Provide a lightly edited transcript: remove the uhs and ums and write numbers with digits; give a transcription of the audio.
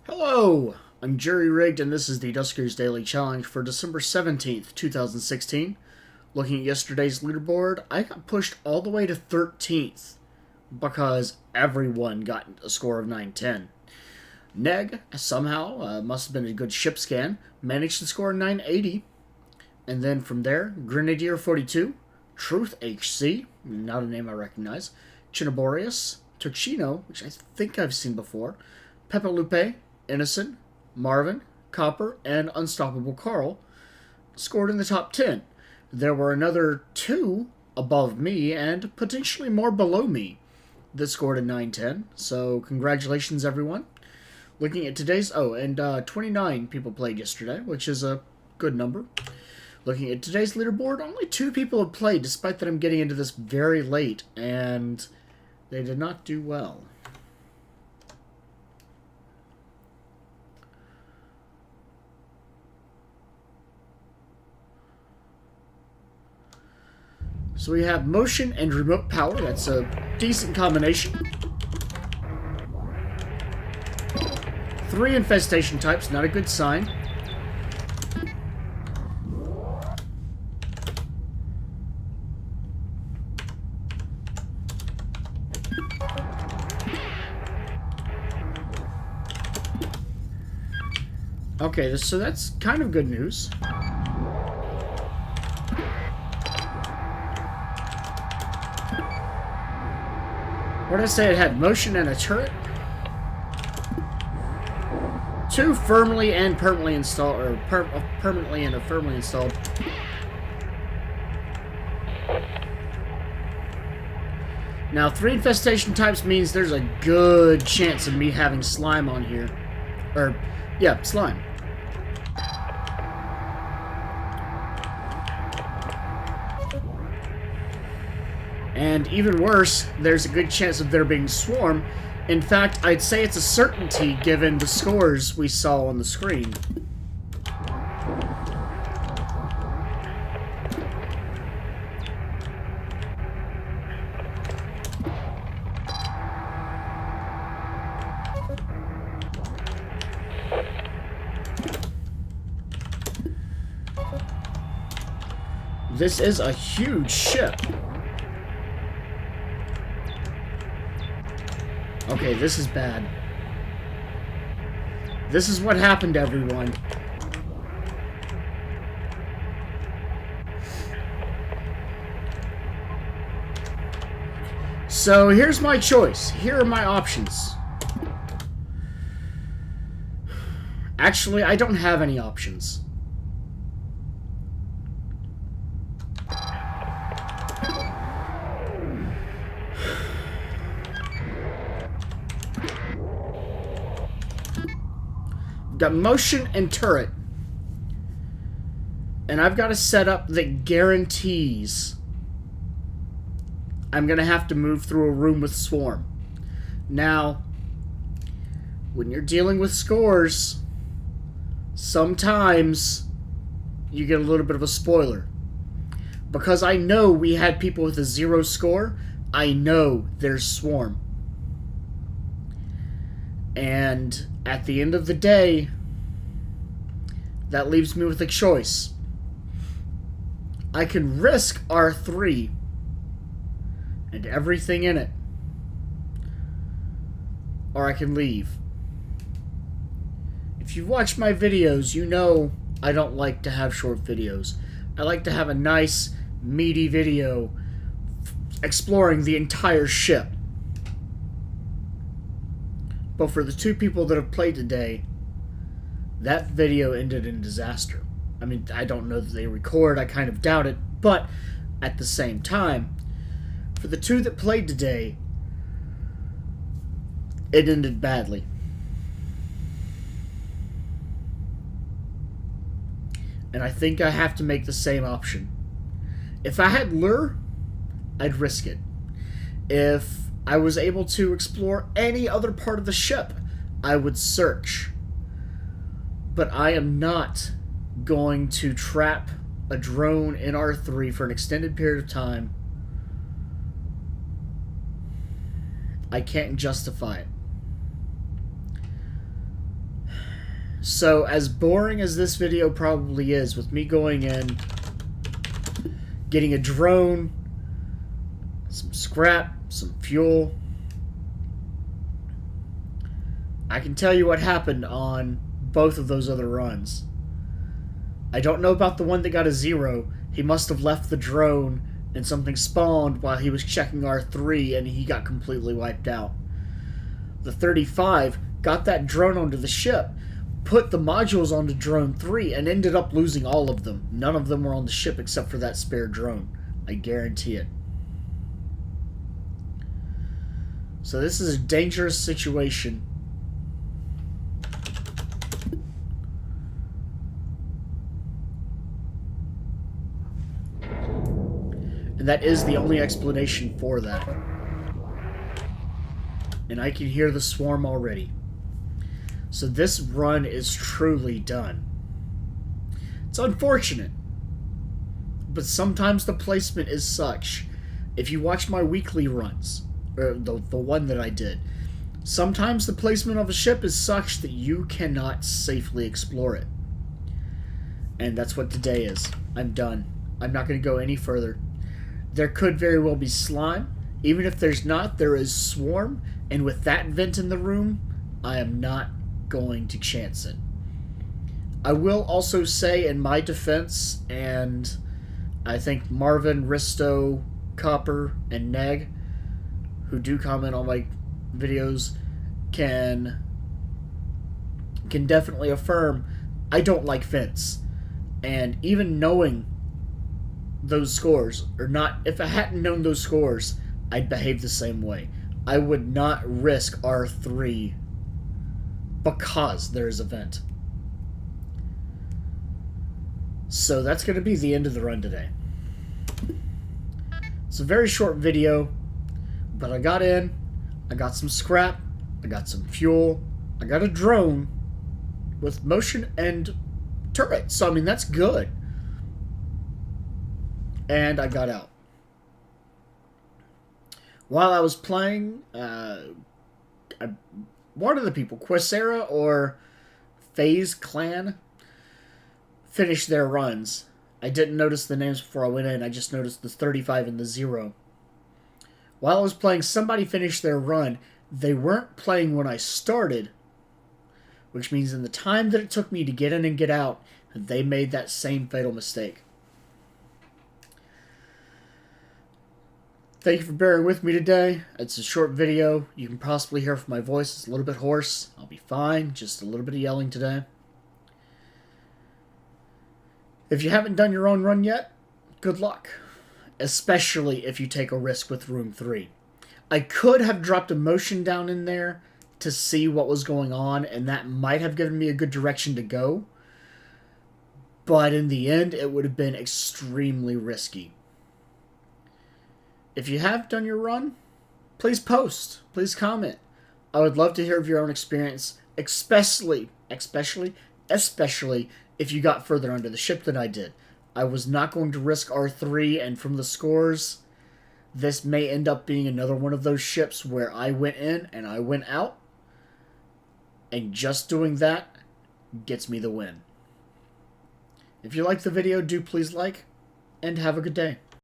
Hello, I'm Jerry Rigged, and this is the Duskers Daily Challenge for December 17th, 2016. Looking at yesterday's leaderboard, I got pushed all the way to 13th because everyone got a score of 910. Neg, somehow, must have been a good ship scan, managed to score 980. And then from there, Grenadier 42, Truth HC, not a name I recognize, Chinaborius, Tuxino, which I think I've seen before, Pepe Lupe, Innocent, Marvin, Copper, and Unstoppable Carl scored in the top 10. There were another two above me and potentially more below me that scored a 910. So congratulations, everyone. Looking at today's... 29 people played yesterday, which is a good number. Looking at today's leaderboard, only 2 people have played, despite that I'm getting into this very late, and they did not do well. So we have motion and remote power. That's a decent combination. 3 infestation types, not a good sign. Okay, so that's kind of good news. What did I say? It had motion and a turret? 2 firmly and permanently installed, or permanently and firmly installed. Now, 3 infestation types means there's a good chance of me having slime on here. Or, yeah, slime. And even worse, there's a good chance of there being swarm. In fact, I'd say it's a certainty given the scores we saw on the screen. This is a huge ship. Okay, this is bad. This is what happened, everyone. So here's my choice. Here are my options. Actually, I don't have any options. Got motion and turret. And I've got a setup that guarantees I'm going to have to move through a room with swarm. Now, when you're dealing with scores, sometimes you get a little bit of a spoiler. Because I know we had people with a 0 score, I know there's swarm. And at the end of the day, that leaves me with a choice. I can risk R3 and everything in it, or I can leave. If you've watched my videos, you know I don't like to have short videos. I like to have a nice, meaty video exploring the entire ship. But for the 2 people that have played today, that video ended in disaster. I mean, I don't know that they record, I kind of doubt it, but at the same time, for the 2 that played today, it ended badly. And I think I have to make the same option. If I had lure, I'd risk it. If I was able to explore any other part of the ship, I would search. But I am not going to trap a drone in R3 for an extended period of time. I can't justify it. So, as boring as this video probably is, with me going in, getting a drone, some scrap, some fuel, I can tell you what happened on both of those other runs. I don't know about the one that got a 0. He must have left the drone and something spawned while he was checking R3 and he got completely wiped out. The 35 got that drone onto the ship, put the modules onto drone 3, and ended up losing all of them. None of them were on the ship except for that spare drone. I guarantee it. So this is a dangerous situation. And that is the only explanation for that. And I can hear the swarm already. So this run is truly done. It's unfortunate, but sometimes the placement is such. If you watch my weekly runs, or the one that I did, sometimes the placement of a ship is such that you cannot safely explore it. And that's what today is. I'm done. I'm not going to go any further. There could very well be slime. Even if there's not, there is swarm. And with that vent in the room, I am not going to chance it. I will also say in my defense, and I think Marvin, Risto, Copper, and Neg, who do comment on my videos, can definitely affirm I don't like vents. And even knowing those scores, or not, if I hadn't known those scores, I'd behave the same way. I would not risk R3 because there's a vent. So that's going to be the end of the run today. It's a very short video, but I got in, I got some scrap, I got some fuel, I got a drone with motion and turret, so I mean that's good. And I got out. While I was playing, one of the people, Quasera or FaZe Clan, finished their runs. I didn't notice the names before I went in. I just noticed the 35 and the 0. While I was playing, somebody finished their run. They weren't playing when I started, which means in the time that it took me to get in and get out, they made that same fatal mistake. Thank you for bearing with me today. It's a short video. You can possibly hear from my voice. It's a little bit hoarse. I'll be fine. Just a little bit of yelling today. If you haven't done your own run yet, good luck. Especially if you take a risk with Room 3. I could have dropped a motion down in there to see what was going on, and that might have given me a good direction to go. But in the end, it would have been extremely risky. If you have done your run, please post. Please comment. I would love to hear of your own experience, especially if you got further under the ship than I did. I was not going to risk R3, and from the scores, this may end up being another one of those ships where I went in and I went out, and just doing that gets me the win. If you like the video, do please like, and have a good day.